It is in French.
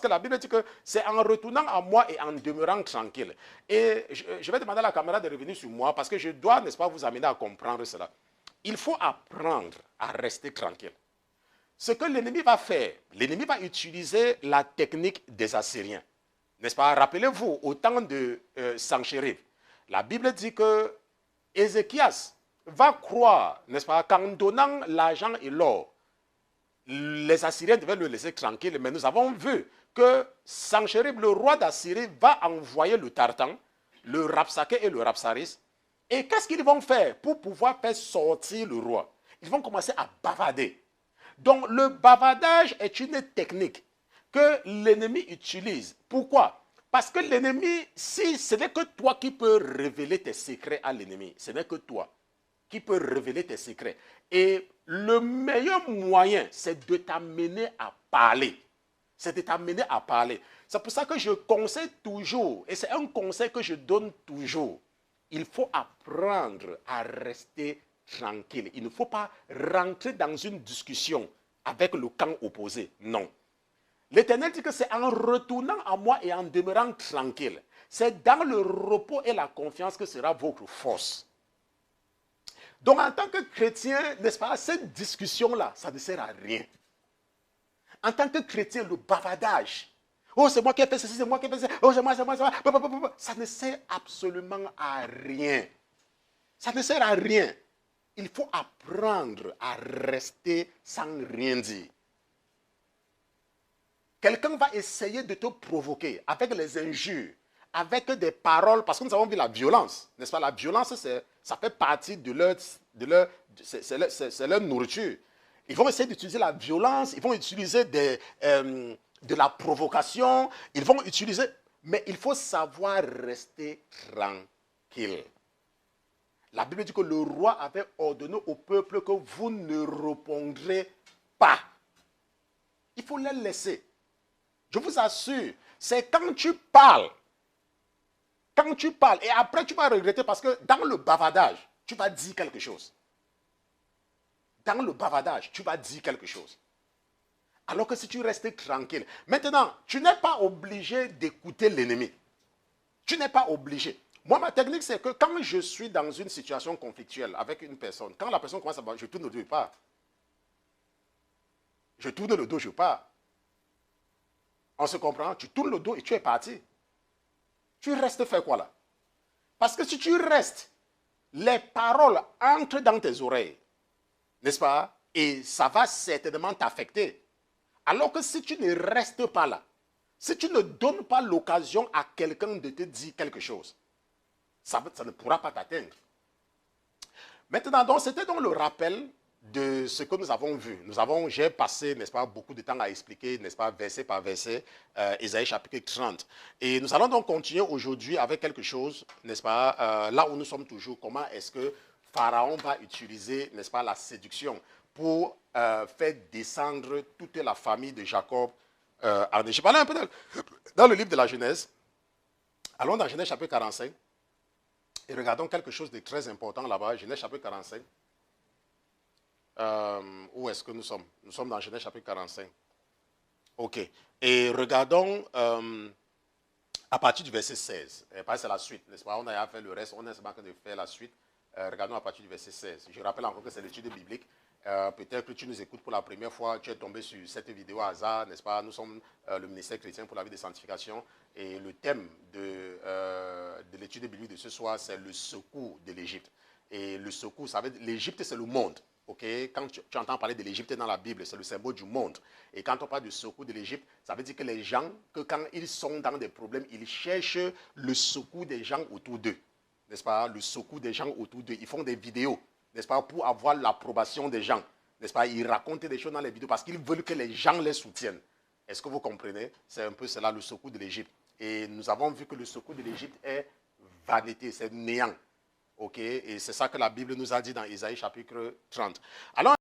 que la Bible dit que c'est en retournant à moi et en demeurant tranquille. Et je vais demander à la caméra de revenir sur moi parce que je dois, n'est-ce pas, vous amener à comprendre cela. Il faut apprendre à rester tranquille. Ce que l'ennemi va faire, l'ennemi va utiliser la technique des Assyriens. N'est-ce pas? Rappelez-vous, au temps de Sanchérib, la Bible dit que Ézéchias va croire, n'est-ce pas, qu'en donnant l'argent et l'or, les Assyriens devaient le laisser tranquille, mais nous avons vu que Sanchérib, le roi d'Assyrie, va envoyer le Tartan, le Rapsaké et le Rapsaris. Et qu'est-ce qu'ils vont faire pour pouvoir faire sortir le roi? Ils vont commencer à bavader. Donc le bavardage est une technique que l'ennemi utilise. Pourquoi? Parce que l'ennemi, si ce n'est que toi qui peux révéler tes secrets à l'ennemi, ce n'est que toi qui peux révéler tes secrets. Et le meilleur moyen, c'est de t'amener à parler. C'est de t'amener à parler. C'est pour ça que je conseille toujours, et c'est un conseil que je donne toujours, il faut apprendre à rester tranquille. Il ne faut pas rentrer dans une discussion avec le camp opposé. Non. L'Éternel dit que c'est en retournant à moi et en demeurant tranquille. C'est dans le repos et la confiance que sera votre force. Donc en tant que chrétien, n'est-ce pas, cette discussion-là, ça ne sert à rien. En tant que chrétien, le bavardage, oh c'est moi qui ai fait ceci, c'est moi qui ai fait ceci, oh c'est moi, ça ne sert absolument à rien. Ça ne sert à rien. Il faut apprendre à rester sans rien dire. Quelqu'un va essayer de te provoquer avec les injures, avec des paroles, parce que nous avons vu la violence, n'est-ce pas? La violence, ça fait partie de leur nourriture. Ils vont essayer d'utiliser la violence, ils vont utiliser de la provocation, ils vont utiliser... Mais il faut savoir rester tranquille. La Bible dit que le roi avait ordonné au peuple que vous ne répondrez pas. Il faut les laisser. Je vous assure, c'est quand tu parles, et après tu vas regretter parce que dans le bavardage, tu vas dire quelque chose. Dans le bavardage, tu vas dire quelque chose. Alors que si tu restes tranquille, maintenant, tu n'es pas obligé d'écouter l'ennemi. Tu n'es pas obligé. Moi, ma technique, c'est que quand je suis dans une situation conflictuelle avec une personne, quand la personne commence à parler, je tourne le dos, je pars. Je tourne le dos, je pars. On se comprend? Tu tournes le dos et tu es parti. Tu restes faire quoi là? Parce que si tu restes, les paroles entrent dans tes oreilles. N'est-ce pas? Et ça va certainement t'affecter. Alors que si tu ne restes pas là, si tu ne donnes pas l'occasion à quelqu'un de te dire quelque chose, ça ne pourra pas t'atteindre. Maintenant, donc, c'était donc le rappel de ce que nous avons vu. J'ai passé, n'est-ce pas, beaucoup de temps à expliquer, n'est-ce pas, verset par verset, Ésaïe chapitre 30. Et nous allons donc continuer aujourd'hui avec quelque chose, n'est-ce pas, là où nous sommes toujours, comment est-ce que Pharaon va utiliser, n'est-ce pas, la séduction pour faire descendre toute la famille de Jacob en Égypte. Allons un peu dans le livre de la Genèse. Allons dans Genèse chapitre 45. Et regardons quelque chose de très important là-bas, Genèse chapitre 45. Où est-ce que nous sommes? Nous sommes dans Genèse chapitre 45. Ok. Et regardons à partir du verset 16. Parce que c'est la suite, n'est-ce pas? On a fait le reste, on est seulement en train de faire la suite. Regardons à partir du verset 16. Je rappelle encore que c'est l'étude biblique. Peut-être que tu nous écoutes pour la première fois, tu es tombé sur cette vidéo à hasard, n'est-ce pas? Nous sommes le ministère chrétien pour la vie de sanctification et le thème de l'étude biblique de ce soir, c'est le secours de l'Égypte. Et le secours, ça veut dire, l'Égypte c'est le monde. Okay? Quand tu entends parler de l'Égypte dans la Bible, c'est le symbole du monde. Et quand on parle du secours de l'Égypte, ça veut dire que les gens, que quand ils sont dans des problèmes, ils cherchent le secours des gens autour d'eux. N'est-ce pas? Le secours des gens autour d'eux. Ils font des vidéos, n'est-ce pas? Pour avoir l'approbation des gens. N'est-ce pas? Ils racontent des choses dans les vidéos parce qu'ils veulent que les gens les soutiennent. Est-ce que vous comprenez? C'est un peu cela le secours de l'Égypte. Et nous avons vu que le secours de l'Égypte est vanité, c'est néant. Ok? Et c'est ça que la Bible nous a dit dans Ésaïe chapitre 30. Alors,